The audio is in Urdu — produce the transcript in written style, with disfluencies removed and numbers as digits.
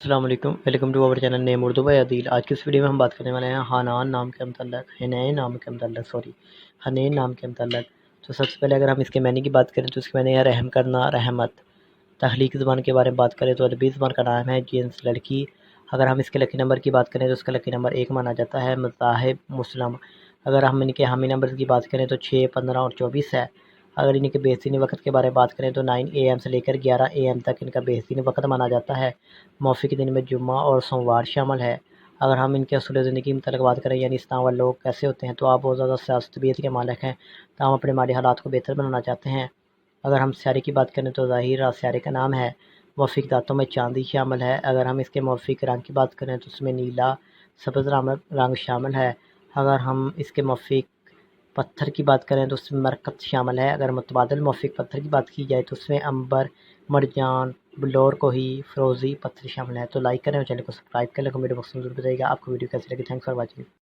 السلام علیکم، welcome to our channel name Urdu by Adeel. آج کی اس ویڈیو میں ہم بات کرنے والے ہیں حنان نام کے متعلق، حنین نام کے متعلق۔ تو سب سے پہلے اگر ہم اس کے معنی کی بات کریں تو اس کے معنی ہے رحم کرنا، رحمت۔ تخلیقی زبان کے بارے میں بات کریں تو عربی زبان کا نام ہے جنس لڑکی۔ اگر ہم اس کے لکی نمبر کی بات کریں تو اس کا لکی نمبر 1 مانا جاتا ہے، مذاہب مسلم۔ اگر ہم ان کے حامی نمبر کی بات کریں تو 6، 15 اور 24 ہے۔ اگر ان کے بہترین وقت کے بارے میں بات کریں تو 9 AM سے لے کر 11 AM تک ان کا بہترین وقت مانا جاتا ہے۔ موافق دن میں جمعہ اور سوموار شامل ہے۔ اگر ہم ان کے اصول زندگی کے متعلق بات کریں یعنی اس طرح لوگ کیسے ہوتے ہیں تو آپ بہت زیادہ سیاست طبیعت کے مالک ہیں، تو ہم اپنے مالی حالات کو بہتر بنانا چاہتے ہیں۔ اگر ہم سیارے کی بات کریں تو ظاہر سیارے کا نام ہے۔ موافق دھاتوں میں چاندی شامل ہے۔ اگر ہم اس کے موافق رنگ کی بات کریں تو اس میں نیلا، سبز رنگ شامل ہے۔ اگر ہم اس کے موافق پتھر کی بات کریں تو اس میں مرکز شامل ہے۔ اگر متبادل موافق پتھر کی بات کی جائے تو اس میں عنبر، مرجان، بلور کوہی، فروزی پتھر شامل ہے۔ تو لائک کریں اور چینل کو سبسکرائب کریں، میرے بخش ضرور بتائیے گا آپ کو ویڈیو کیسی لگی۔ Thanks for watching.